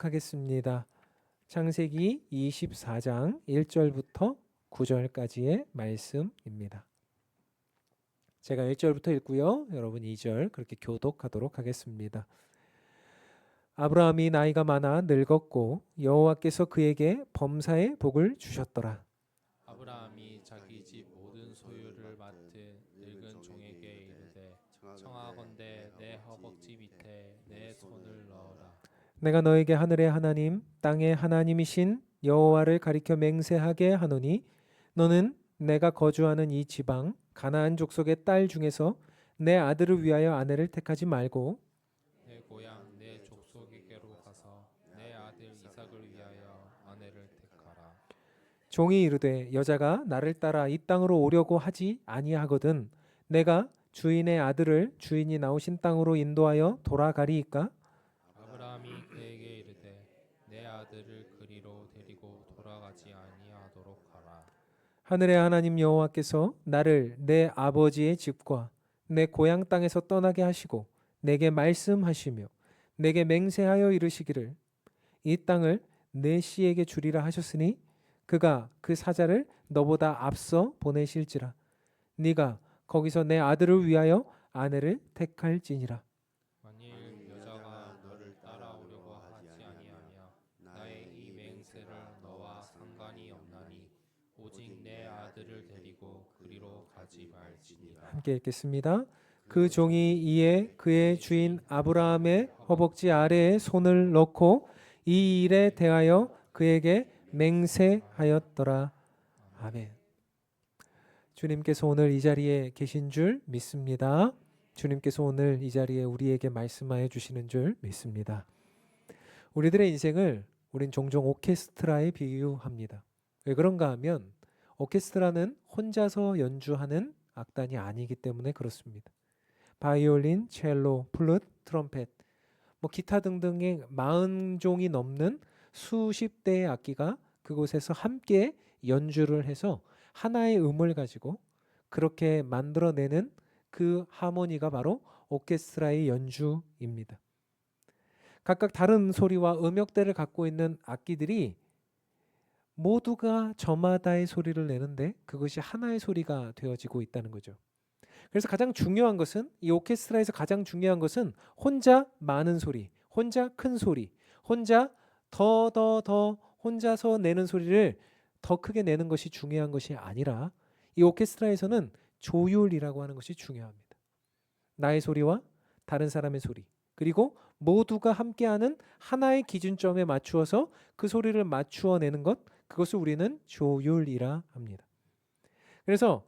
하겠습니다. 창세기 24장 1절부터 9절까지의 말씀입니다. 제가 1절부터 읽고요. 여러분 2절 그렇게 교독하도록 하겠습니다. 아브라함이 나이가 많아 늙었고 여호와께서 그에게 범사의 복을 주셨더라. 아브라함이 자기 집 모든 소유를 맡은 늙은 종에게 이르되 청하건대 내 허벅지 밑에 내 손을 넣어라. 내가 너에게 하늘의 하나님 땅의 하나님이신 여호와를 가리켜 맹세하게 하노니 너는 내가 거주하는 이 지방 가나안 족속의 딸 중에서 내 아들을 위하여 아내를 택하지 말고 내 고향 내 족속에게로 가서 내 아들 이삭을 위하여 아내를 택하라. 종이 이르되 여자가 나를 따라 이 땅으로 오려고 하지 아니하거든 내가 주인의 아들을 주인이 나오신 땅으로 인도하여 돌아가리이까? 아브라함이 그에게 이르되 내 아들을 그리로 데리고 돌아가지 아니하도록 하라. 하늘의 하나님 여호와께서 나를 내 아버지의 집과 내 고향 땅에서 떠나게 하시고 내게 말씀하시며 내게 맹세하여 이르시기를 이 땅을 내 씨에게 주리라 하셨으니 그가 그 사자를 너보다 앞서 보내실지라 네가 거기서 내 아들을 위하여 아내를 택할지니라. 만일 여자가 너를 따라오려고 하지 아니하며 나의 이 맹세를 너와 상관이 없나니 오직 내 아들을 데리고 그리로 가지 말지니라. 함께 읽겠습니다. 그 종이 이에 그의 주인 아브라함의 허벅지 아래에 손을 넣고 이 일에 대하여 그에게 맹세하였더라. 아멘. 주님께서 오늘 이 자리에 계신 줄 믿습니다. 주님께서 오늘 이 자리에 우리에게 말씀하여 주시는 줄 믿습니다. 우리들의 인생을 우린 종종 오케스트라에 비유합니다. 왜 그런가 하면 오케스트라는 혼자서 연주하는 악단이 아니기 때문에 그렇습니다. 바이올린, 첼로, 플룻, 트럼펫, 기타 등등의 40종이 넘는 수십 대의 악기가 그곳에서 함께 연주를 해서 하나의 음을 가지고 그렇게 만들어내는 그 하모니가 바로 오케스트라의 연주입니다. 각각 다른 소리와 음역대를 갖고 있는 악기들이 모두가 저마다의 소리를 내는데 그것이 하나의 소리가 되어지고 있다는 거죠. 그래서 가장 중요한 것은 이 오케스트라에서 가장 중요한 것은 혼자 많은 소리, 혼자 큰 소리, 혼자 더 혼자서 내는 소리를 더 크게 내는 것이 중요한 것이 아니라 이 오케스트라에서는 조율이라고 하는 것이 중요합니다. 나의 소리와 다른 사람의 소리 그리고 모두가 함께하는 하나의 기준점에 맞추어서 그 소리를 맞추어 내는 것 그것을 우리는 조율이라 합니다. 그래서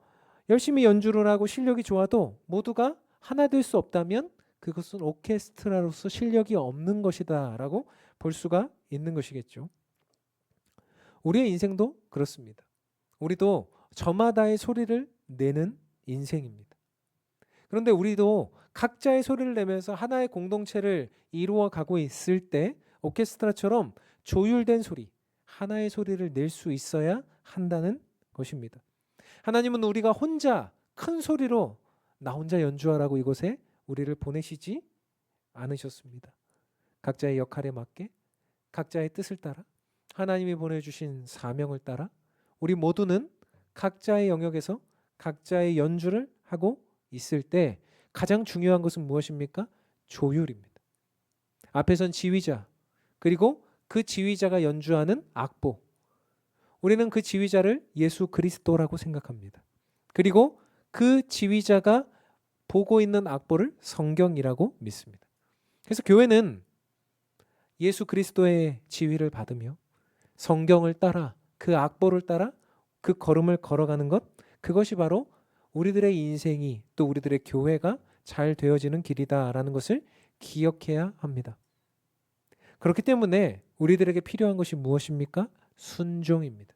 열심히 연주를 하고 실력이 좋아도 모두가 하나 될 수 없다면 그것은 오케스트라로서 실력이 없는 것이다 라고 볼 수가 있는 것이겠죠. 우리의 인생도 그렇습니다. 우리도 저마다의 소리를 내는 인생입니다. 그런데 우리도 각자의 소리를 내면서 하나의 공동체를 이루어 가고 있을 때 오케스트라처럼 조율된 소리, 하나의 소리를 낼 수 있어야 한다는 것입니다. 하나님은 우리가 혼자 큰 소리로 나 혼자 연주하라고 이곳에 우리를 보내시지 않으셨습니다. 각자의 역할에 맞게 각자의 뜻을 따라 하나님이 보내주신 사명을 따라 우리 모두는 각자의 영역에서 각자의 연주를 하고 있을 때 가장 중요한 것은 무엇입니까? 조율입니다. 앞에선 지휘자 그리고 그 지휘자가 연주하는 악보 우리는 그 지휘자를 예수 그리스도라고 생각합니다. 그리고 그 지휘자가 보고 있는 악보를 성경이라고 믿습니다. 그래서 교회는 예수 그리스도의 지휘를 받으며 성경을 따라 그 악보를 따라 그 걸음을 걸어가는 것 그것이 바로 우리들의 인생이 또 우리들의 교회가 잘 되어지는 길이다라는 것을 기억해야 합니다. 그렇기 때문에 우리들에게 필요한 것이 무엇입니까? 순종입니다.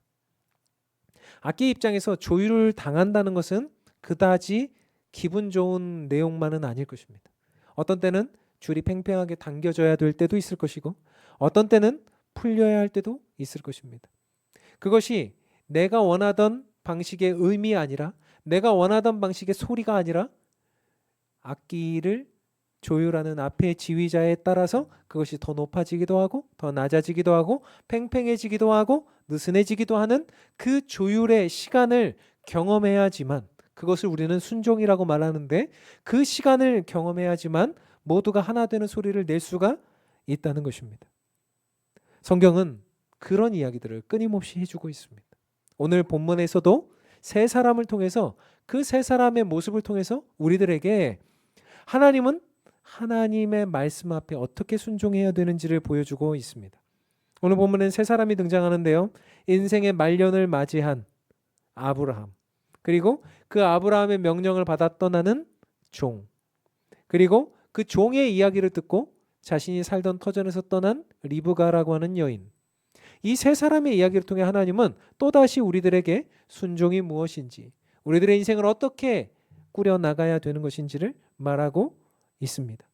악기 입장에서 조율을 당한다는 것은 그다지 기분 좋은 내용만은 아닐 것입니다. 어떤 때는 줄이 팽팽하게 당겨져야 될 때도 있을 것이고 어떤 때는 풀려야 할 때도 있을 것입니다. 그것이 내가 원하던 방식의 음이 아니라 내가 원하던 방식의 소리가 아니라 악기를 조율하는 앞에 지휘자에 따라서 그것이 더 높아지기도 하고 더 낮아지기도 하고 팽팽해지기도 하고 느슨해지기도 하는 그 조율의 시간을 경험해야지만, 그것을 우리는 순종이라고 말하는데, 그 시간을 경험해야지만 모두가 하나 되는 소리를 낼 수가 있다는 것입니다. 성경은 그런 이야기들을 끊임없이 해주고 있습니다. 오늘 본문에서도 세 사람을 통해서, 그 세 사람의 모습을 통해서 우리들에게 하나님은 하나님의 말씀 앞에 어떻게 순종해야 되는지를 보여주고 있습니다. 오늘 본문엔 세 사람이 등장하는데요. 인생의 말년을 맞이한 아브라함, 그리고 그 아브라함의 명령을 받아 떠나는 종, 그리고 그 종의 이야기를 듣고 자신이 살던 터전에서 떠난 리브가라고 하는 여인. 이 세 사람의 이야기를 통해 하나님은 또다시 우리들에게 순종이 무엇인지, 우리들의 인생을 어떻게 꾸려나가야 되는 것인지를 말하고 있습니다.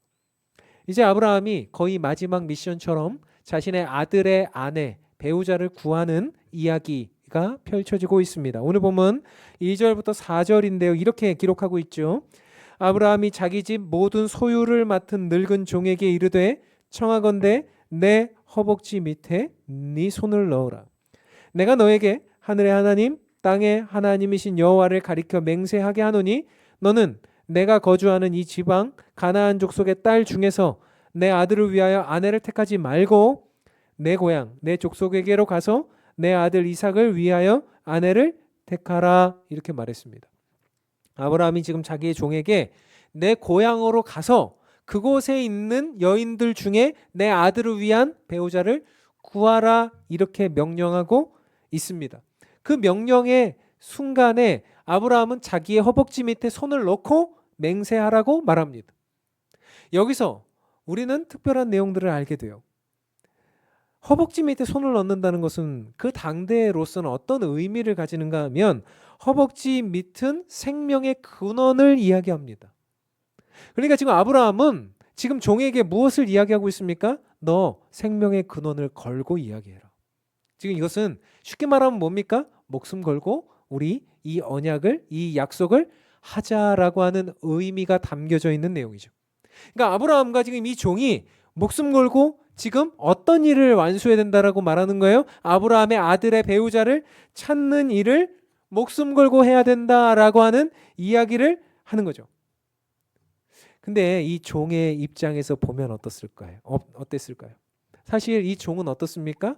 이제 아브라함이 거의 마지막 미션처럼 자신의 아들의 아내, 배우자를 구하는 이야기가 펼쳐지고 있습니다. 오늘 보면 2절부터 4절인데요. 이렇게 기록하고 있죠. 아브라함이 자기 집 모든 소유를 맡은 늙은 종에게 이르되 청하건대 내 허벅지 밑에 네 손을 넣어라. 내가 너에게 하늘의 하나님 땅의 하나님이신 여호와를 가리켜 맹세하게 하노니 너는 내가 거주하는 이 지방 가나안 족속의 딸 중에서 내 아들을 위하여 아내를 택하지 말고 내 고향 내 족속에게로 가서 내 아들 이삭을 위하여 아내를 택하라. 이렇게 말했습니다. 아브라함이 지금 자기의 종에게 내 고향으로 가서 그곳에 있는 여인들 중에 내 아들을 위한 배우자를 구하라, 이렇게 명령하고 있습니다. 그 명령의 순간에 아브라함은 자기의 허벅지 밑에 손을 넣고 맹세하라고 말합니다. 여기서 우리는 특별한 내용들을 알게 돼요. 허벅지 밑에 손을 넣는다는 것은 그 당대로서는 어떤 의미를 가지는가 하면 허벅지 밑은 생명의 근원을 이야기합니다. 그러니까 지금 아브라함은 지금 종에게 무엇을 이야기하고 있습니까? 너 생명의 근원을 걸고 이야기해라. 지금 이것은 쉽게 말하면 뭡니까? 목숨 걸고 우리 이 언약을, 이 약속을 하자라고 하는 의미가 담겨져 있는 내용이죠. 그러니까 아브라함과 지금 이 종이 목숨 걸고 지금 어떤 일을 완수해야 된다라고 말하는 거예요? 아브라함의 아들의 배우자를 찾는 일을 목숨 걸고 해야 된다라고 하는 이야기를 하는 거죠. 근데 이 종의 입장에서 보면 어땠을까요? 사실 이 종은 어떻습니까?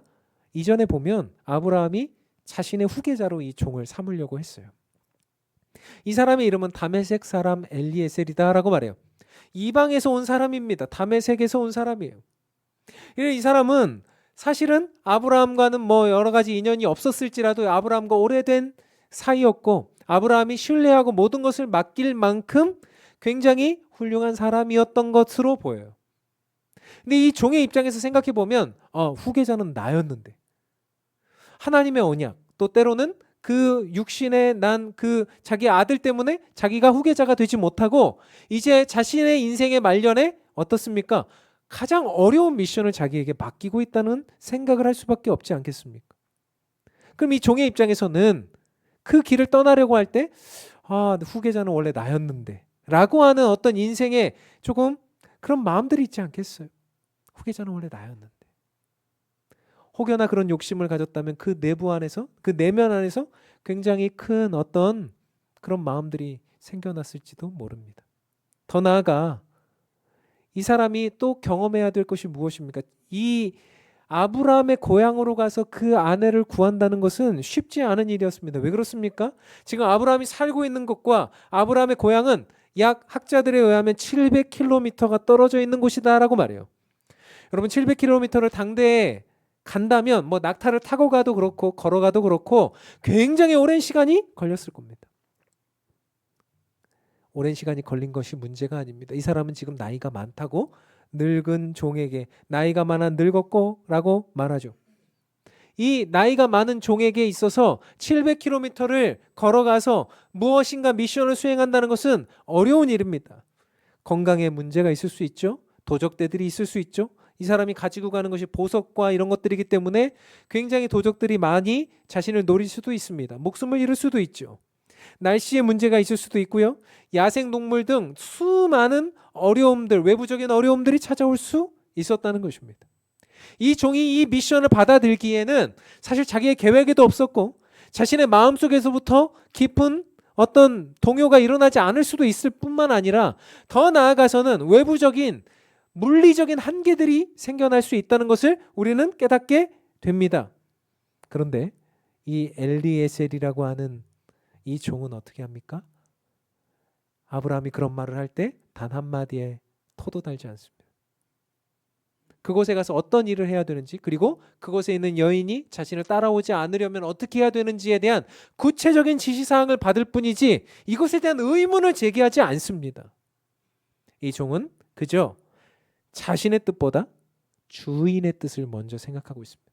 이전에 보면 아브라함이 자신의 후계자로 이 종을 삼으려고 했어요. 이 사람의 이름은 다메섹 사람 엘리에셀이다라고 말해요. 이방에서 온 사람입니다. 다메섹에서 온 사람이에요. 이 사람은 사실은 아브라함과는 여러 가지 인연이 없었을지라도 아브라함과 오래된 사이였고 아브라함이 신뢰하고 모든 것을 맡길 만큼 굉장히 훌륭한 사람이었던 것으로 보여요. 근데 이 종의 입장에서 생각해 보면 후계자는 나였는데 하나님의 언약, 또 때로는 그 육신에 난 그 자기 아들 때문에 자기가 후계자가 되지 못하고 이제 자신의 인생의 말년에 어떻습니까? 가장 어려운 미션을 자기에게 맡기고 있다는 생각을 할 수밖에 없지 않겠습니까? 그럼 이 종의 입장에서는 그 길을 떠나려고 할 때 후계자는 원래 나였는데 라고 하는 어떤 인생에 조금 그런 마음들이 있지 않겠어요? 후계자는 원래 나였는데. 혹여나 그런 욕심을 가졌다면 그 내부 안에서, 그 내면 안에서 굉장히 큰 어떤 그런 마음들이 생겨났을지도 모릅니다. 더 나아가 이 사람이 또 경험해야 될 것이 무엇입니까? 이 아브라함의 고향으로 가서 그 아내를 구한다는 것은 쉽지 않은 일이었습니다. 왜 그렇습니까? 지금 아브라함이 살고 있는 곳과 아브라함의 고향은 약 학자들에 의하면 700km가 떨어져 있는 곳이다라고 말해요. 여러분 700km를 당대에 간다면 낙타를 타고 가도 그렇고 걸어가도 그렇고 굉장히 오랜 시간이 걸렸을 겁니다. 오랜 시간이 걸린 것이 문제가 아닙니다. 이 사람은 지금 나이가 많다고 늙은 종에게 나이가 많아 늙었고 라고 말하죠. 이 나이가 많은 종에게 있어서 700km를 걸어가서 무엇인가 미션을 수행한다는 것은 어려운 일입니다. 건강에 문제가 있을 수 있죠. 도적대들이 있을 수 있죠. 이 사람이 가지고 가는 것이 보석과 이런 것들이기 때문에 굉장히 도적들이 많이 자신을 노릴 수도 있습니다. 목숨을 잃을 수도 있죠. 날씨에 문제가 있을 수도 있고요. 야생동물 등 수많은 어려움들, 외부적인 어려움들이 찾아올 수 있었다는 것입니다. 이 종이 이 미션을 받아들기에는 사실 자기의 계획에도 없었고 자신의 마음속에서부터 깊은 어떤 동요가 일어나지 않을 수도 있을 뿐만 아니라 더 나아가서는 외부적인 물리적인 한계들이 생겨날 수 있다는 것을 우리는 깨닫게 됩니다. 그런데 이 엘리에셀이라고 하는 이 종은 어떻게 합니까? 아브라함이 그런 말을 할 때 단 한마디에 토도 달지 않습니다. 그곳에 가서 어떤 일을 해야 되는지, 그리고 그곳에 있는 여인이 자신을 따라오지 않으려면 어떻게 해야 되는지에 대한 구체적인 지시사항을 받을 뿐이지 이것에 대한 의문을 제기하지 않습니다. 이 종은 그저 자신의 뜻보다 주인의 뜻을 먼저 생각하고 있습니다.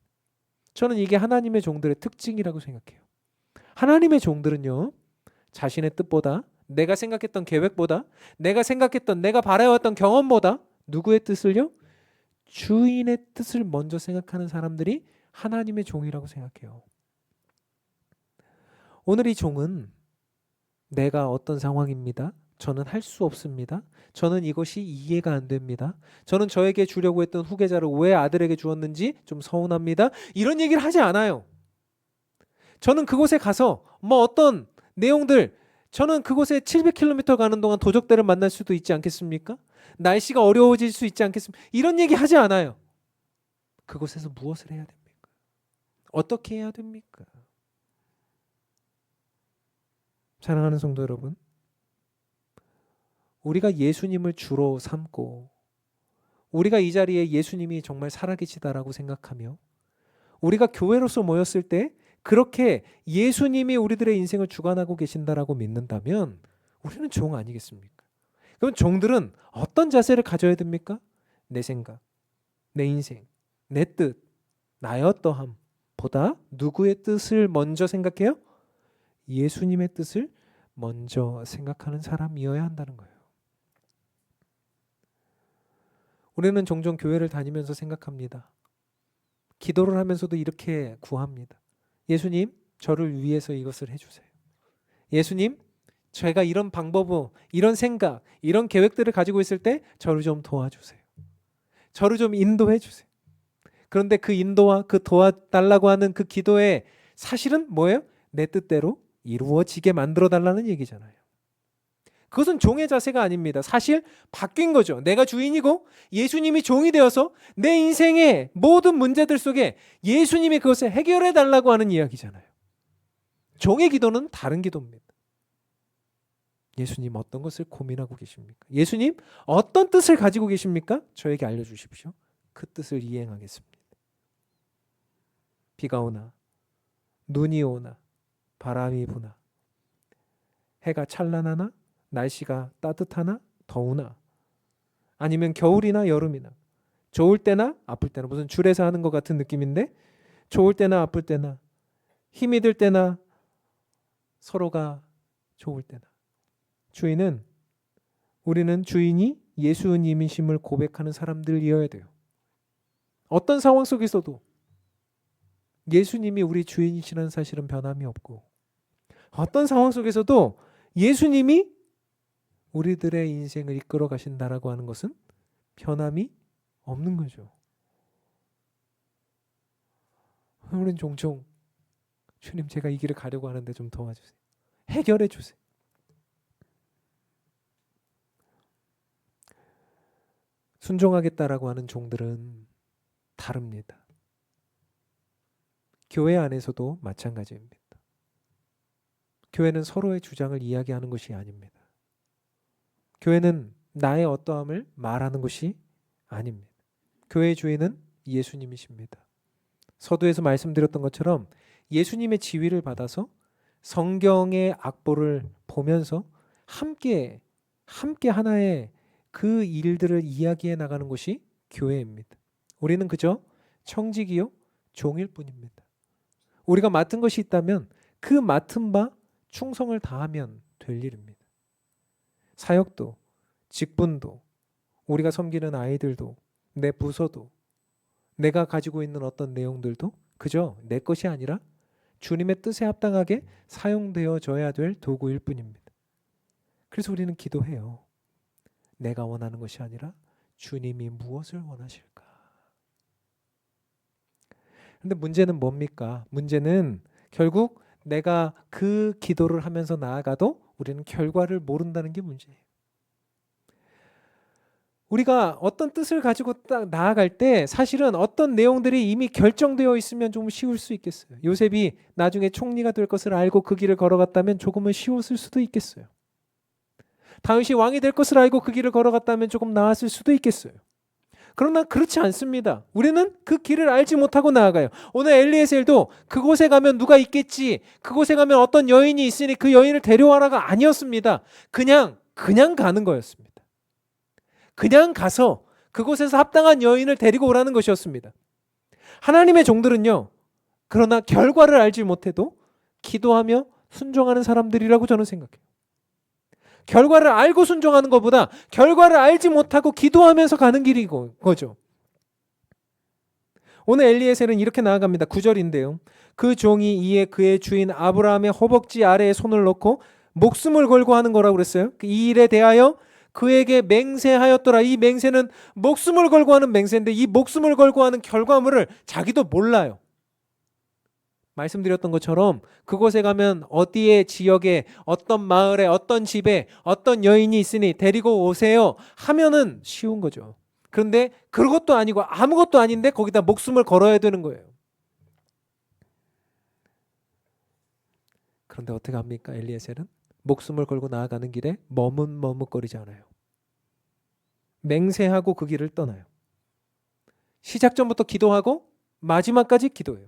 저는 이게 하나님의 종들의 특징이라고 생각해요. 하나님의 종들은요, 자신의 뜻보다, 내가 생각했던 계획보다, 내가 생각했던, 내가 바라왔던 경험보다 누구의 뜻을요? 주인의 뜻을 먼저 생각하는 사람들이 하나님의 종이라고 생각해요. 오늘 이 종은 내가 어떤 상황입니다. 저는 할 수 없습니다. 저는 이것이 이해가 안 됩니다. 저는 저에게 주려고 했던 후계자를 왜 아들에게 주었는지 좀 서운합니다. 이런 얘기를 하지 않아요. 저는 그곳에 가서 뭐 어떤 내용들, 저는 그곳에 700km 가는 동안 도적들을 만날 수도 있지 않겠습니까? 날씨가 어려워질 수 있지 않겠습니까? 이런 얘기 하지 않아요. 그곳에서 무엇을 해야 됩니까? 어떻게 해야 됩니까? 사랑하는 성도 여러분, 우리가 예수님을 주로 삼고 우리가 이 자리에 예수님이 정말 살아계시다라고 생각하며 우리가 교회로서 모였을 때 그렇게 예수님이 우리들의 인생을 주관하고 계신다라고 믿는다면 우리는 종 아니겠습니까? 그럼 종들은 어떤 자세를 가져야 됩니까? 내 생각, 내 인생, 내 뜻, 나의 어떠함 보다 누구의 뜻을 먼저 생각해요? 예수님의 뜻을 먼저 생각하는 사람이어야 한다는 거예요. 우리는 종종 교회를 다니면서 생각합니다. 기도를 하면서도 이렇게 구합니다. 예수님, 저를 위해서 이것을 해주세요. 예수님, 제가 이런 방법, 이런 생각, 이런 계획들을 가지고 있을 때 저를 좀 도와주세요. 저를 좀 인도해 주세요. 그런데 그 인도와 그 도와달라고 하는 그 기도의 사실은 뭐예요? 내 뜻대로 이루어지게 만들어 달라는 얘기잖아요. 그것은 종의 자세가 아닙니다. 사실 바뀐 거죠. 내가 주인이고 예수님이 종이 되어서 내 인생의 모든 문제들 속에 예수님이 그것을 해결해 달라고 하는 이야기잖아요. 종의 기도는 다른 기도입니다. 예수님 어떤 것을 고민하고 계십니까? 예수님 어떤 뜻을 가지고 계십니까? 저에게 알려주십시오. 그 뜻을 이행하겠습니다. 비가 오나 눈이 오나 바람이 부나 해가 찬란하나 날씨가 따뜻하나 더우나 아니면 겨울이나 여름이나 좋을 때나 아플 때나 무슨 줄에서 하는 것 같은 느낌인데 좋을 때나 아플 때나 힘이 들 때나 서로가 좋을 때나 우리는 주인이 예수님이심을 고백하는 사람들이어야 돼요. 어떤 상황 속에서도 예수님이 우리 주인이시라는 사실은 변함이 없고 어떤 상황 속에서도 예수님이 우리들의 인생을 이끌어 가신다라고 하는 것은 변함이 없는 거죠. 우리는 종종 주님 제가 이 길을 가려고 하는데 좀 도와주세요. 해결해 주세요. 순종하겠다라고 하는 종들은 다릅니다. 교회 안에서도 마찬가지입니다. 교회는 서로의 주장을 이야기하는 것이 아닙니다. 교회는 나의 어떠함을 말하는 것이 아닙니다. 교회의 주인은 예수님이십니다. 서두에서 말씀드렸던 것처럼 예수님의 지휘를 받아서 성경의 악보를 보면서 함께 하나의 그 일들을 이야기해 나가는 것이 교회입니다. 우리는 그저 청직이요 종일 뿐입니다. 우리가 맡은 것이 있다면 그 맡은 바 충성을 다하면 될 일입니다. 사역도, 직분도, 우리가 섬기는 아이들도, 내 부서도, 내가 가지고 있는 어떤 내용들도 그저 내 것이 아니라 주님의 뜻에 합당하게 사용되어져야 될 도구일 뿐입니다. 그래서 우리는 기도해요. 내가 원하는 것이 아니라 주님이 무엇을 원하실까? 근데 문제는 뭡니까? 문제는 결국 내가 그 기도를 하면서 나아가도 우리는 결과를 모른다는 게 문제예요. 우리가 어떤 뜻을 가지고 딱 나아갈 때 사실은 어떤 내용들이 이미 결정되어 있으면 좀 쉬울 수 있겠어요. 요셉이 나중에 총리가 될 것을 알고 그 길을 걸어갔다면 조금은 쉬웠을 수도 있겠어요. 다윗이 왕이 될 것을 알고 그 길을 걸어갔다면 조금 나았을 수도 있겠어요. 그러나 그렇지 않습니다. 우리는 그 길을 알지 못하고 나아가요. 오늘 엘리에셀도 그곳에 가면 누가 있겠지, 그곳에 가면 어떤 여인이 있으니 그 여인을 데려와라가 아니었습니다. 그냥 가는 거였습니다. 그냥 가서 그곳에서 합당한 여인을 데리고 오라는 것이었습니다. 하나님의 종들은요, 그러나 결과를 알지 못해도 기도하며 순종하는 사람들이라고 저는 생각해요. 결과를 알고 순종하는 것보다 결과를 알지 못하고 기도하면서 가는 길이 거죠. 오늘 엘리에셀은 이렇게 나아갑니다. 9절인데요. 그 종이 이에 그의 주인 아브라함의 허벅지 아래에 손을 넣고 목숨을 걸고 하는 거라고 그랬어요. 이 일에 대하여 그에게 맹세하였더라. 이 맹세는 목숨을 걸고 하는 맹세인데 이 목숨을 걸고 하는 결과물을 자기도 몰라요. 말씀드렸던 것처럼 그곳에 가면 어디의 지역에 어떤 마을에 어떤 집에 어떤 여인이 있으니 데리고 오세요 하면은 쉬운 거죠. 그런데 그것도 아니고 아무것도 아닌데 거기다 목숨을 걸어야 되는 거예요. 그런데 어떻게 합니까? 엘리에셀은 목숨을 걸고 나아가는 길에 머뭇머뭇거리지 않아요. 맹세하고 그 길을 떠나요. 시작 전부터 기도하고 마지막까지 기도해요.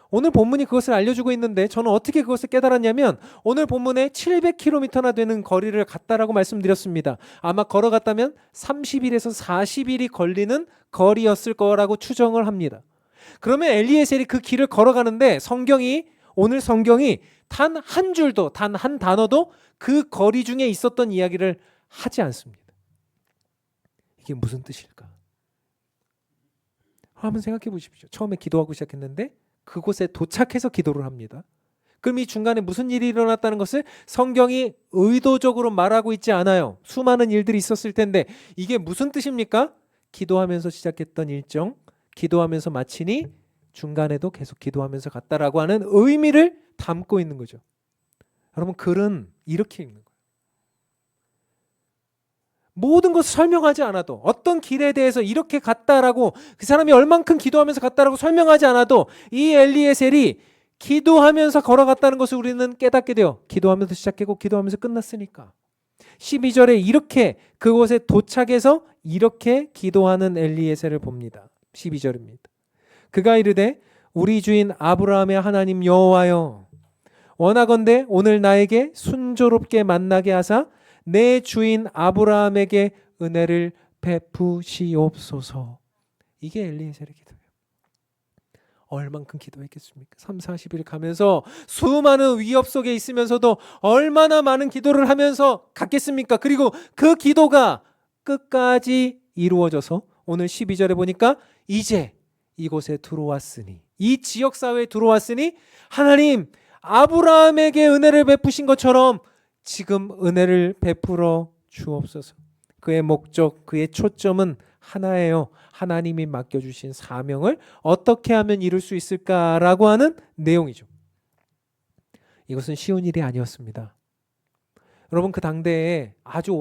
오늘 본문이 그것을 알려주고 있는데 저는 어떻게 그것을 깨달았냐면 오늘 본문에 700km나 되는 거리를 갔다라고 말씀드렸습니다. 아마 걸어갔다면 30일에서 40일이 걸리는 거리였을 거라고 추정을 합니다. 그러면 엘리에셀이 그 길을 걸어가는데 오늘 성경이 단 한 줄도 단 한 단어도 그 거리 중에 있었던 이야기를 하지 않습니다. 이게 무슨 뜻일까? 한번 생각해 보십시오. 처음에 기도하고 시작했는데 그곳에 도착해서 기도를 합니다. 그럼 이 중간에 무슨 일이 일어났다는 것을 성경이 의도적으로 말하고 있지 않아요. 수많은 일들이 있었을 텐데 이게 무슨 뜻입니까? 기도하면서 시작했던 일정, 기도하면서 마치니 중간에도 계속 기도하면서 갔다라고 하는 의미를 담고 있는 거죠. 여러분 글은 이렇게 읽는 거예요. 모든 것을 설명하지 않아도 어떤 길에 대해서 이렇게 갔다라고 그 사람이 얼만큼 기도하면서 갔다라고 설명하지 않아도 이 엘리에셀이 기도하면서 걸어갔다는 것을 우리는 깨닫게 돼요. 기도하면서 시작했고 기도하면서 끝났으니까. 12절에 이렇게 그곳에 도착해서 이렇게 기도하는 엘리에셀을 봅니다. 12절입니다. 그가 이르되 우리 주인 아브라함의 하나님 여호와여 원하건대 오늘 나에게 순조롭게 만나게 하사 내 주인 아브라함에게 은혜를 베푸시옵소서. 이게 엘리에셀의 기도예요. 얼만큼 기도했겠습니까? 3, 40일 가면서 수많은 위협 속에 있으면서도 얼마나 많은 기도를 하면서 갔겠습니까? 그리고 그 기도가 끝까지 이루어져서 오늘 12절에 보니까 이제 이곳에 들어왔으니 이 지역사회에 들어왔으니 하나님 아브라함에게 은혜를 베푸신 것처럼 지금 은혜를 베풀어 주옵소서. 그의 목적, 그의 초점은 하나예요. 하나님이 맡겨주신 사명을 어떻게 하면 이룰 수 있을까라고 하는 내용이죠. 이것은 쉬운 일이 아니었습니다. 여러분 그 당대에 아주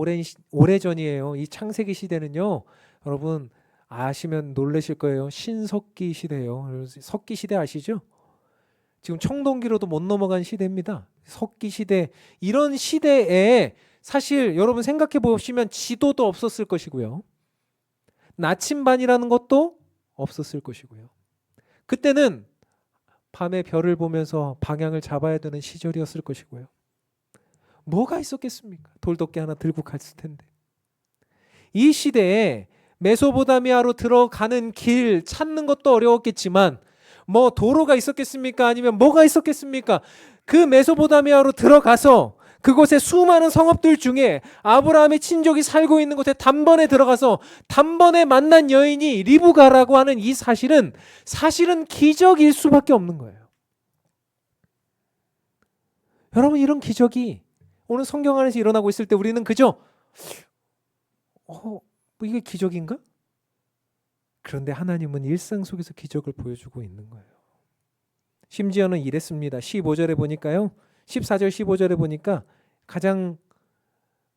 오래전이에요. 이 창세기 시대는요. 여러분 아시면 놀라실 거예요. 신석기 시대예요. 석기 시대 아시죠? 지금 청동기로도 못 넘어간 시대입니다. 석기 시대, 이런 시대에 사실 여러분 생각해 보시면 지도도 없었을 것이고요. 나침반이라는 것도 없었을 것이고요. 그때는 밤에 별을 보면서 방향을 잡아야 되는 시절이었을 것이고요. 뭐가 있었겠습니까? 돌도끼 하나 들고 갔을 텐데. 이 시대에 메소포타미아로 들어가는 길 찾는 것도 어려웠겠지만 뭐 도로가 있었겠습니까? 아니면 뭐가 있었겠습니까? 그 메소포타미아로 들어가서 그곳에 수많은 성읍들 중에 아브라함의 친족이 살고 있는 곳에 단번에 들어가서 단번에 만난 여인이 리브가라고 하는 이 사실은 기적일 수밖에 없는 거예요. 여러분 이런 기적이 오늘 성경 안에서 일어나고 있을 때 우리는 그저 뭐 이게 기적인가? 그런데 하나님은 일상 속에서 기적을 보여주고 있는 거예요. 심지어는 이랬습니다. 15절에 보니까요. 14절 15절에 보니까 가장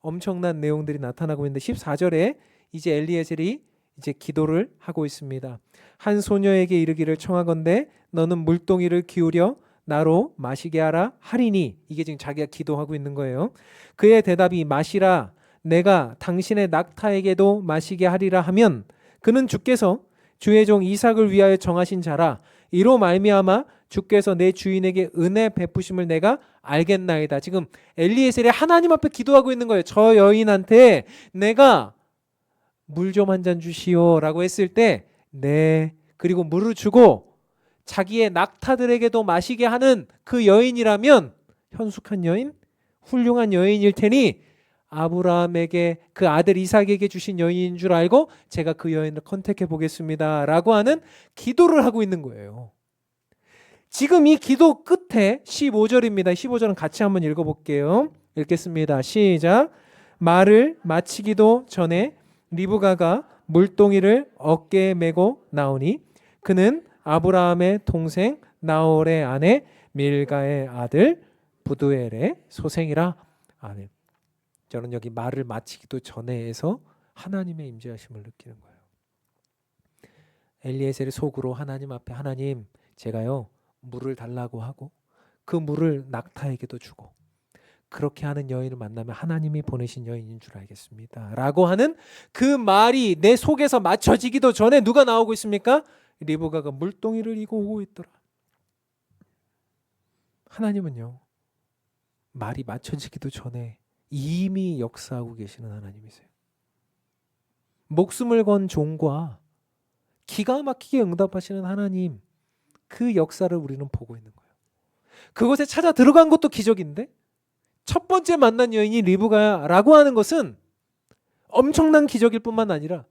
엄청난 내용들이 나타나고 있는데 14절에 이제 엘리에셀이 이제 기도를 하고 있습니다. 한 소녀에게 이르기를 청하건대 너는 물동이를 기울여 나로 마시게 하라 하리니, 이게 지금 자기가 기도하고 있는 거예요. 그의 대답이 마시라 내가 당신의 낙타에게도 마시게 하리라 하면 그는 주께서 주의 종 이삭을 위하여 정하신 자라 이로 말미암아 주께서 내 주인에게 은혜 베푸심을 내가 알겠나이다. 지금 엘리에셀이 하나님 앞에 기도하고 있는 거예요. 저 여인한테 내가 물 좀 한 잔 주시오 라고 했을 때 네, 그리고 물을 주고 자기의 낙타들에게도 마시게 하는 그 여인이라면 현숙한 여인, 훌륭한 여인일 테니 아브라함에게 그 아들 이삭에게 주신 여인인 줄 알고 제가 그 여인을 컨택해 보겠습니다 라고 하는 기도를 하고 있는 거예요. 지금 이 기도 끝에 15절입니다. 15절은 같이 한번 읽어볼게요. 읽겠습니다. 시작. 말을 마치기도 전에 리브가가 물동이를 어깨에 메고 나오니 그는 아브라함의 동생 나홀의 아내 밀가의 아들 부두엘의 소생이라. 아멘. 저는 여기 말을 마치기도 전에에서 하나님의 임재하심을 느끼는 거예요. 엘리에셀의 속으로 하나님 앞에 하나님 제가요 물을 달라고 하고 그 물을 낙타에게도 주고 그렇게 하는 여인을 만나면 하나님이 보내신 여인인 줄 알겠습니다 라고 하는 그 말이 내 속에서 맞춰지기도 전에 누가 나오고 있습니까? 리브가가 물동이를 이고 오고 있더라. 하나님은요 말이 맞춰지기도 전에 이미 역사하고 계시는 하나님이세요. 목숨을 건 종과 기가 막히게 응답하시는 하나님, 그 역사를 우리는 보고 있는 거예요. 그곳에 찾아 들어간 것도 기적인데 첫 번째 만난 여인이 리브가라고 하는 것은 엄청난 기적일 뿐만 아니라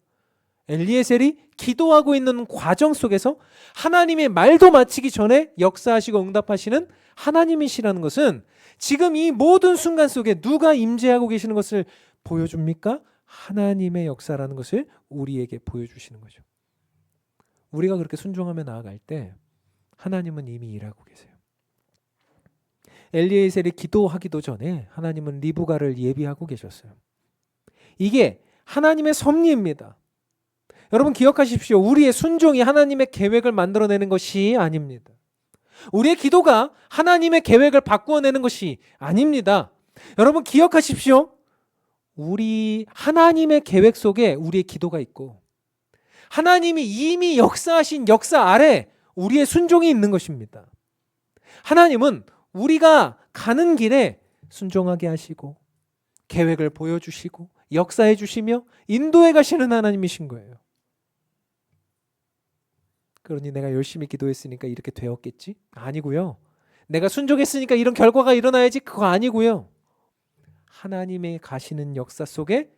엘리에셀이 기도하고 있는 과정 속에서 하나님의 말도 마치기 전에 역사하시고 응답하시는 하나님이시라는 것은 지금 이 모든 순간 속에 누가 임재하고 계시는 것을 보여줍니까? 하나님의 역사라는 것을 우리에게 보여주시는 거죠. 우리가 그렇게 순종하며 나아갈 때 하나님은 이미 일하고 계세요. 엘리에셀이 기도하기도 전에 하나님은 리브가를 예비하고 계셨어요. 이게 하나님의 섭리입니다. 여러분 기억하십시오. 우리의 순종이 하나님의 계획을 만들어내는 것이 아닙니다. 우리의 기도가 하나님의 계획을 바꾸어내는 것이 아닙니다. 여러분 기억하십시오. 우리 하나님의 계획 속에 우리의 기도가 있고 하나님이 이미 역사하신 역사 아래 우리의 순종이 있는 것입니다. 하나님은 우리가 가는 길에 순종하게 하시고 계획을 보여주시고 역사해 주시며 인도해 가시는 하나님이신 거예요. 그러니 내가 열심히 기도했으니까 이렇게 되었겠지? 아니고요. 내가 순종했으니까 이런 결과가 일어나야지? 그거 아니고요. 하나님의 가시는 역사 속에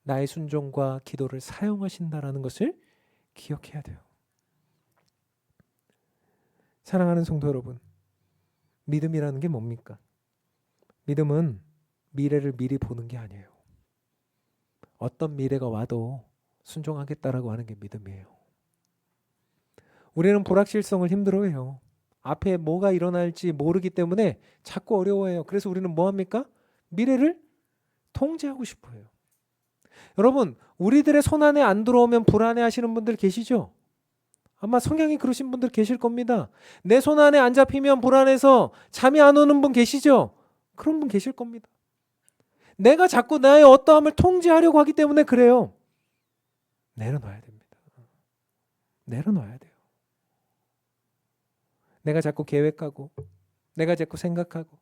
나의 순종과 기도를 사용하신다라는 것을 기억해야 돼요. 사랑하는 성도 여러분, 믿음이라는 게 뭡니까? 믿음은 미래를 미리 보는 게 아니에요. 어떤 미래가 와도 순종하겠다라고 하는 게 믿음이에요. 우리는 불확실성을 힘들어해요. 앞에 뭐가 일어날지 모르기 때문에 자꾸 어려워해요. 그래서 우리는 뭐 합니까? 미래를 통제하고 싶어요. 여러분, 우리들의 손안에 안 들어오면 불안해하시는 분들 계시죠? 아마 성향이 그러신 분들 계실 겁니다. 내 손안에 안 잡히면 불안해서 잠이 안 오는 분 계시죠? 그런 분 계실 겁니다. 내가 자꾸 나의 어떠함을 통제하려고 하기 때문에 그래요. 내려놔야 됩니다. 내려놔야 돼요. 내가 자꾸 계획하고 내가 자꾸 생각하고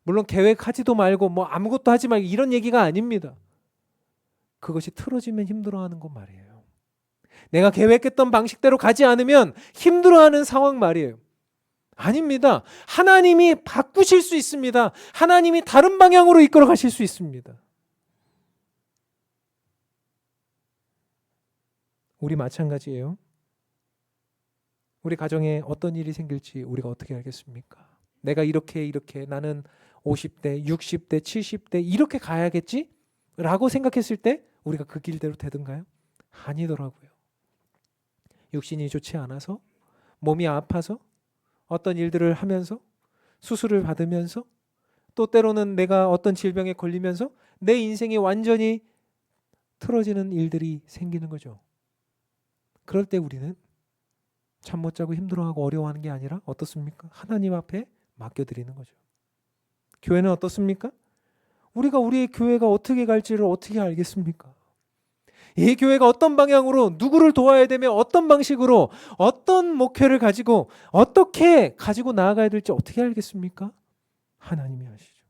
물론 계획하지도 말고 뭐 아무것도 하지 말고 이런 얘기가 아닙니다. 그것이 틀어지면 힘들어하는 건 말이에요. 내가 계획했던 방식대로 가지 않으면 힘들어하는 상황 말이에요. 아닙니다. 하나님이 바꾸실 수 있습니다. 하나님이 다른 방향으로 이끌어 가실 수 있습니다. 우리 마찬가지예요. 우리 가정에 어떤 일이 생길지 우리가 어떻게 알겠습니까? 내가 이렇게 나는 50대, 60대, 70대 이렇게 가야겠지? 라고 생각했을 때 우리가 그 길대로 되던가요? 아니더라고요. 육신이 좋지 않아서, 몸이 아파서, 어떤 일들을 하면서, 수술을 받으면서, 또 때로는 내가 어떤 질병에 걸리면서 내 인생이 완전히 틀어지는 일들이 생기는 거죠. 그럴 때 우리는 잠 못 자고 힘들어하고 어려워하는 게 아니라 어떻습니까? 하나님 앞에 맡겨드리는 거죠. 교회는 어떻습니까? 우리가 우리의 교회가 어떻게 갈지를 어떻게 알겠습니까? 이 교회가 어떤 방향으로 누구를 도와야 되며 어떤 방식으로 어떤 목표를 가지고 어떻게 가지고 나아가야 될지 어떻게 알겠습니까? 하나님이 아시죠.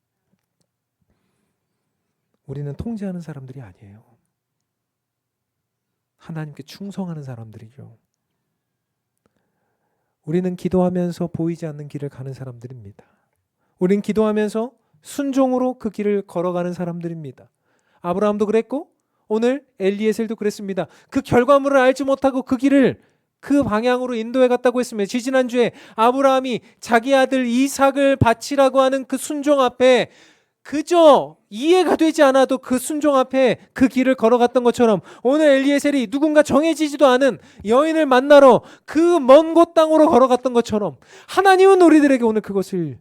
우리는 통제하는 사람들이 아니에요. 하나님께 충성하는 사람들이죠. 우리는 기도하면서 보이지 않는 길을 가는 사람들입니다. 우리는 기도하면서 순종으로 그 길을 걸어가는 사람들입니다. 아브라함도 그랬고 오늘 엘리에셀도 그랬습니다. 그 결과물을 알지 못하고 그 길을 그 방향으로 인도해 갔다고 했습니다. 지지난주에 아브라함이 자기 아들 이삭을 바치라고 하는 그 순종 앞에 그저 이해가 되지 않아도 그 순종 앞에 그 길을 걸어갔던 것처럼 오늘 엘리에셀이 누군가 정해지지도 않은 여인을 만나러 그 먼 곳 땅으로 걸어갔던 것처럼 하나님은 우리들에게 오늘 그것을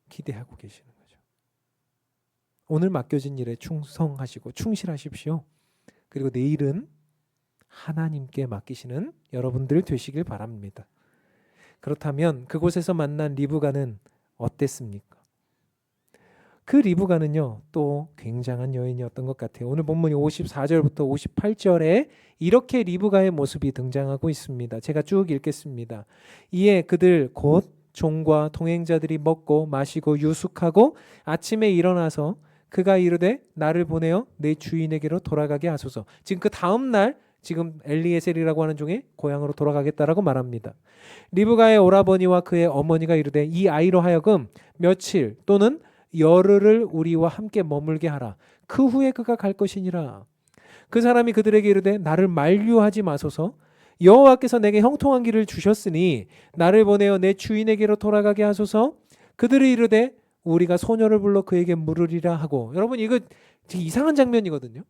기대하고 계시는 거죠. 오늘 맡겨진 일에 충성하시고 충실하십시오. 그리고 내일은 하나님께 맡기시는 여러분들 되시길 바랍니다. 그렇다면 그곳에서 만난 리브가는 어땠습니까? 그 리브가는요 또 굉장한 여인이었던 것 같아요. 오늘 본문이 54절부터 58절에 이렇게 리브가의 모습이 등장하고 있습니다. 제가 쭉 읽겠습니다. 이에 그들 곧 종과 동행자들이 먹고 마시고 유숙하고 아침에 일어나서 그가 이르되 나를 보내어 내 주인에게로 돌아가게 하소서. 지금 그 다음 날 지금 엘리에셀이라고 하는 종의 고향으로 돌아가겠다라고 말합니다. 리브가의 오라버니와 그의 어머니가 이르되 이 아이로 하여금 며칠 또는 열흘을 우리와 함께 머물게 하라. 그 후에 그가 갈 것이니라. 그 사람이 그들에게 이르되 나를 만류하지 마소서. 여호와께서 내게 형통한 길을 주셨으니 나를 보내어 내 주인에게로 돌아가게 하소서. 그들이 이르되 우리가 소녀를 불러 그에게 물으리라 하고. 여러분 이거 되게 이상한 장면이거든요.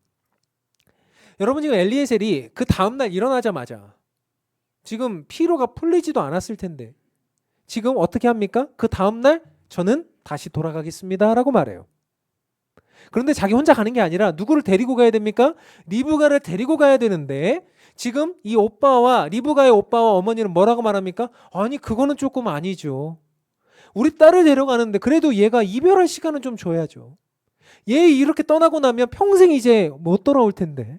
여러분 지금 엘리에셀이 그 다음날 일어나자마자 지금 피로가 풀리지도 않았을 텐데 지금 어떻게 합니까? 그 다음날 저는 다시 돌아가겠습니다 라고 말해요. 그런데 자기 혼자 가는 게 아니라 누구를 데리고 가야 됩니까? 리브가를 데리고 가야 되는데 지금 이 오빠와 리브가의 오빠와 어머니는 뭐라고 말합니까? 아니 그거는 조금 아니죠. 우리 딸을 데려가는데 그래도 얘가 이별할 시간은 좀 줘야죠. 얘 이렇게 떠나고 나면 평생 이제 못 돌아올 텐데.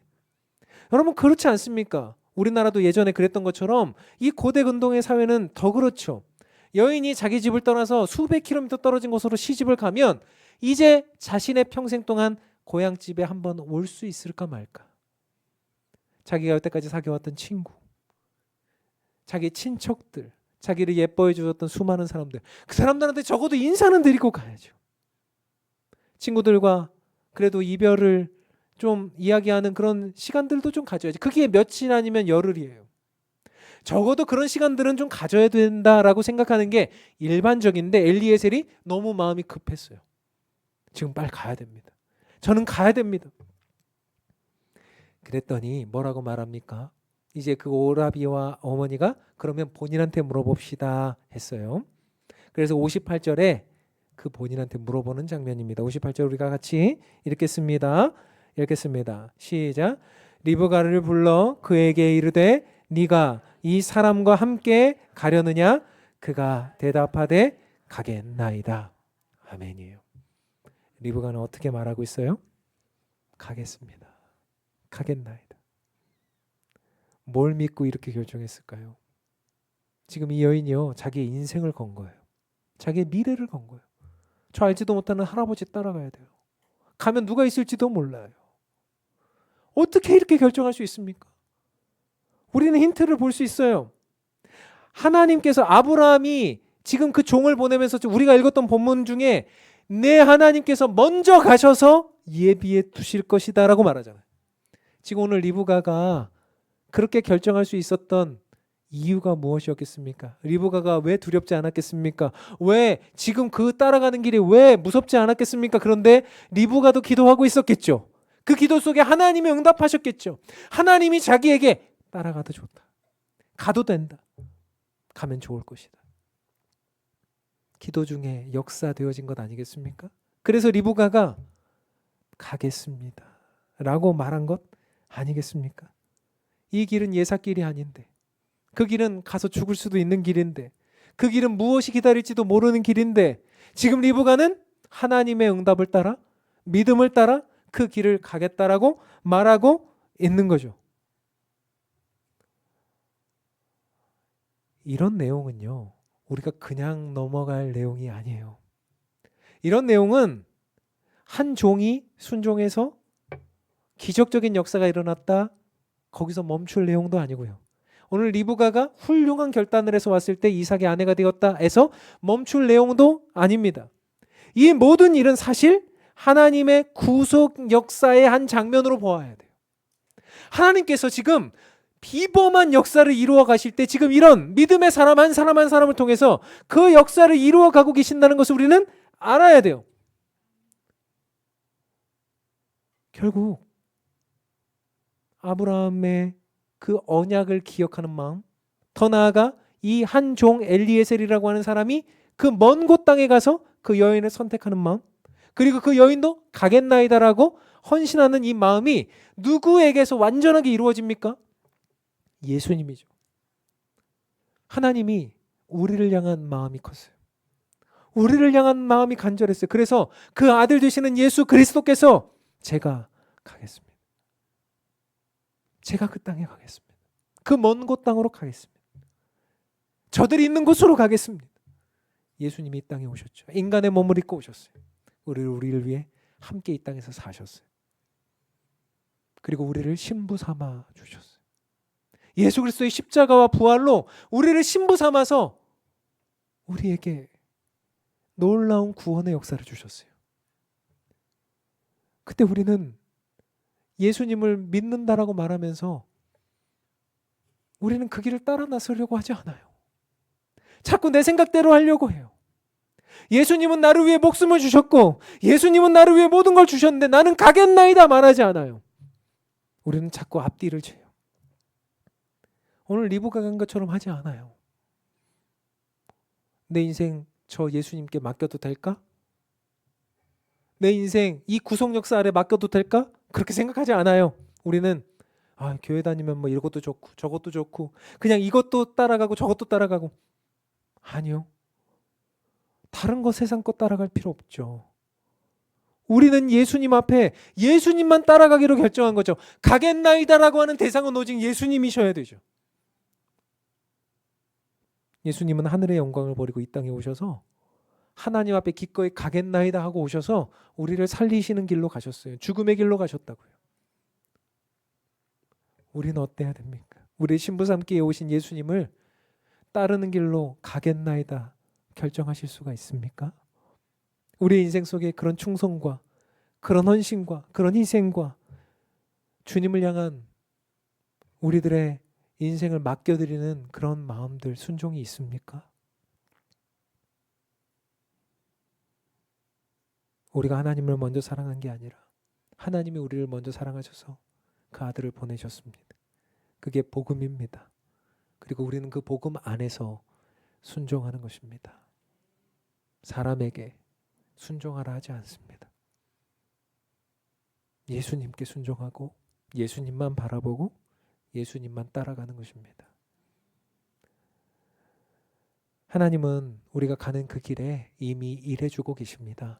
여러분 그렇지 않습니까? 우리나라도 예전에 그랬던 것처럼 이 고대 근동의 사회는 더 그렇죠. 여인이 자기 집을 떠나서 수백 킬로미터 떨어진 곳으로 시집을 가면 이제 자신의 평생 동안 고향집에 한번 올 수 있을까 말까. 자기가 여태까지 사귀어왔던 친구, 자기 친척들, 자기를 예뻐해 주었던 수많은 사람들, 그 사람들한테 적어도 인사는 드리고 가야죠. 친구들과 그래도 이별을 좀 이야기하는 그런 시간들도 좀 가져야지. 그게 며칠 아니면 열흘이에요. 적어도 그런 시간들은 좀 가져야 된다라고 생각하는 게 일반적인데 엘리에셀이 너무 마음이 급했어요. 지금 빨리 가야 됩니다. 저는 가야 됩니다. 그랬더니 뭐라고 말합니까? 이제 그 오라비와 어머니가 그러면 본인한테 물어봅시다 했어요. 그래서 58절에 그 본인한테 물어보는 장면입니다. 58절 우리가 같이 읽겠습니다. 시작. 리브가를 불러 그에게 이르되 네가 이 사람과 함께 가려느냐? 그가 대답하되 가겠나이다. 아멘이에요. 리브가는 어떻게 말하고 있어요? 가겠습니다. 가겠나이다. 뭘 믿고 이렇게 결정했을까요? 지금 이 여인이요 자기의 인생을 건 거예요. 자기의 미래를 건 거예요. 저 알지도 못하는 할아버지 따라가야 돼요. 가면 누가 있을지도 몰라요. 어떻게 이렇게 결정할 수 있습니까? 우리는 힌트를 볼 수 있어요. 하나님께서 아브라함이 지금 그 종을 보내면서 우리가 읽었던 본문 중에 내 하나님께서 먼저 가셔서 예비해 두실 것이다 라고 말하잖아요. 지금 오늘 리브가가 그렇게 결정할 수 있었던 이유가 무엇이었겠습니까? 리브가가 왜 두렵지 않았겠습니까? 왜 지금 그 따라가는 길이 왜 무섭지 않았겠습니까? 그런데 리브가도 기도하고 있었겠죠. 그 기도 속에 하나님이 응답하셨겠죠. 하나님이 자기에게 따라가도 좋다. 가도 된다. 가면 좋을 것이다. 기도 중에 역사되어진 것 아니겠습니까? 그래서 리브가가 가겠습니다 라고 말한 것 아니겠습니까? 이 길은 예사길이 아닌데, 그 길은 가서 죽을 수도 있는 길인데, 그 길은 무엇이 기다릴지도 모르는 길인데, 지금 리브가는 하나님의 응답을 따라, 믿음을 따라 그 길을 가겠다라고 말하고 있는 거죠. 이런 내용은요, 우리가 그냥 넘어갈 내용이 아니에요. 이런 내용은 한 종이 순종해서 기적적인 역사가 일어났다, 거기서 멈출 내용도 아니고요. 오늘 리브가가 훌륭한 결단을 해서 왔을 때 이삭의 아내가 되었다 해서 멈출 내용도 아닙니다. 이 모든 일은 사실 하나님의 구속 역사의 한 장면으로 보아야 돼요. 하나님께서 지금 비범한 역사를 이루어 가실 때 지금 이런 믿음의 사람 한 사람 한 사람을 통해서 그 역사를 이루어 가고 계신다는 것을 우리는 알아야 돼요. 결국 아브라함의 그 언약을 기억하는 마음, 더 나아가 이 한 종 엘리에셀이라고 하는 사람이 그 먼 곳 땅에 가서 그 여인을 선택하는 마음, 그리고 그 여인도 가겠나이다라고 헌신하는 이 마음이 누구에게서 완전하게 이루어집니까? 예수님이죠. 하나님이 우리를 향한 마음이 컸어요. 우리를 향한 마음이 간절했어요. 그래서 그 아들 되시는 예수 그리스도께서 제가 가겠습니다. 제가 그 땅에 가겠습니다. 그 먼 곳 땅으로 가겠습니다. 저들이 있는 곳으로 가겠습니다. 예수님이 이 땅에 오셨죠. 인간의 몸을 입고 오셨어요. 우리를 위해 함께 이 땅에서 사셨어요. 그리고 우리를 신부 삼아 주셨어요. 예수 그리스도의 십자가와 부활로 우리를 신부 삼아서 우리에게 놀라운 구원의 역사를 주셨어요. 그때 우리는 예수님을 믿는다라고 말하면서 우리는 그 길을 따라 나서려고 하지 않아요. 자꾸 내 생각대로 하려고 해요. 예수님은 나를 위해 목숨을 주셨고 예수님은 나를 위해 모든 걸 주셨는데 나는 가겠나이다 말하지 않아요. 우리는 자꾸 앞뒤를 쳐요. 오늘 리브가 간 것처럼 하지 않아요. 내 인생 저 예수님께 맡겨도 될까? 내 인생 이 구속 역사 아래 맡겨도 될까? 그렇게 생각하지 않아요. 우리는 교회 다니면 뭐 이것도 좋고 저것도 좋고 그냥 이것도 따라가고 저것도 따라가고. 아니요. 다른 거 세상 거 따라갈 필요 없죠. 우리는 예수님 앞에 예수님만 따라가기로 결정한 거죠. 가겠나이다라고 하는 대상은 오직 예수님이셔야 되죠. 예수님은 하늘의 영광을 버리고 이 땅에 오셔서 하나님 앞에 기꺼이 가겠나이다 하고 오셔서 우리를 살리시는 길로 가셨어요. 죽음의 길로 가셨다고요. 우리는 어때야 됩니까? 우리 신부 삼기에 오신 예수님을 따르는 길로 가겠나이다 결정하실 수가 있습니까? 우리의 인생 속에 그런 충성과 그런 헌신과 그런 희생과 주님을 향한 우리들의 인생을 맡겨드리는 그런 마음들, 순종이 있습니까? 우리가 하나님을 먼저 사랑한 게 아니라 하나님이 우리를 먼저 사랑하셔서 그 아들을 보내셨습니다. 그게 복음입니다. 그리고 우리는 그 복음 안에서 순종하는 것입니다. 사람에게 순종하라 하지 않습니다. 예수님께 순종하고 예수님만 바라보고 예수님만 따라가는 것입니다. 하나님은 우리가 가는 그 길에 이미 일해주고 계십니다.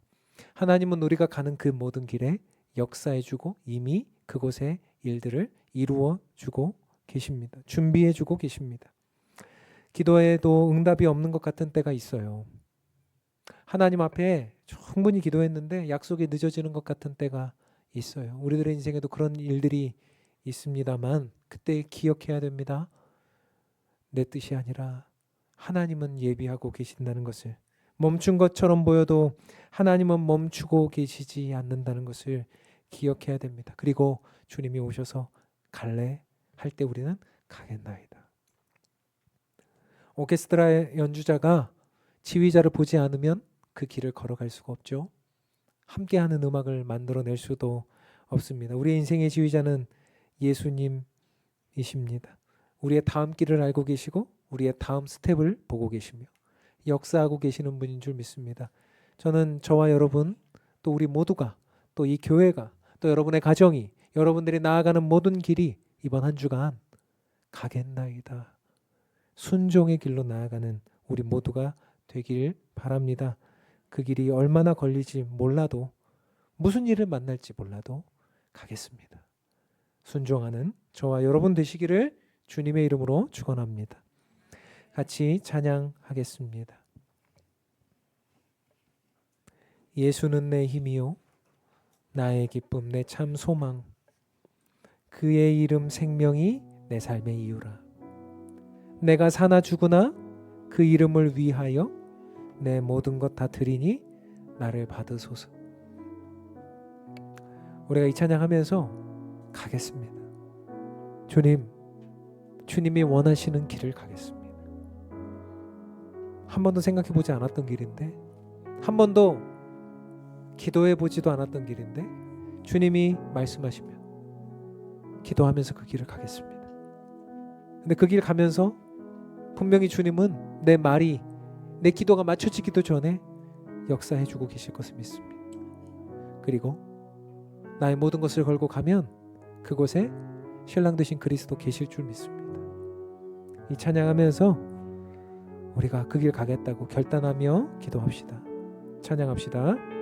하나님은 우리가 가는 그 모든 길에 역사해주고 이미 그곳에 일들을 이루어주고 계십니다. 준비해주고 계십니다. 기도에도 응답이 없는 것 같은 때가 있어요. 하나님 앞에 충분히 기도했는데 약속이 늦어지는 것 같은 때가 있어요. 우리들의 인생에도 그런 일들이 있습니다만 그때 기억해야 됩니다. 내 뜻이 아니라 하나님은 예비하고 계신다는 것을, 멈춘 것처럼 보여도 하나님은 멈추고 계시지 않는다는 것을 기억해야 됩니다. 그리고 주님이 오셔서 갈래 할 때 우리는 가겠나이다. 오케스트라의 연주자가 지휘자를 보지 않으면 그 길을 걸어갈 수가 없죠. 함께하는 음악을 만들어낼 수도 없습니다. 우리의 인생의 지휘자는 예수님이십니다. 우리의 다음 길을 알고 계시고 우리의 다음 스텝을 보고 계시며 역사하고 계시는 분인 줄 믿습니다. 저는 저와 여러분 또 우리 모두가 또 이 교회가 또 여러분의 가정이 여러분들이 나아가는 모든 길이 이번 한 주간 가겠나이다. 순종의 길로 나아가는 우리 모두가 되길 바랍니다. 그 길이 얼마나 걸릴지 몰라도 무슨 일을 만날지 몰라도 가겠습니다. 순종하는 저와 여러분 되시기를 주님의 이름으로 축원합니다. 같이 찬양하겠습니다. 예수는 내 힘이요 나의 기쁨 내 참 소망 그의 이름 생명이 내 삶의 이유라. 내가 사나 죽으나 그 이름을 위하여 내 모든 것 다 드리니 나를 받으소서. 우리가 이 찬양하면서 가겠습니다. 주님이 원하시는 길을 가겠습니다. 한 번도 생각해 보지 않았던 길인데, 한 번도 기도해 보지도 않았던 길인데 주님이 말씀하시면 기도하면서 그 길을 가겠습니다. 근데 그 길 가면서 분명히 주님은 내 말이 내 기도가 맞춰지기도 전에 역사해 주고 계실 것을 믿습니다. 그리고 나의 모든 것을 걸고 가면 그곳에 신랑 되신 그리스도 계실 줄 믿습니다. 이 찬양하면서 우리가 그 길 가겠다고 결단하며 기도합시다. 찬양합시다.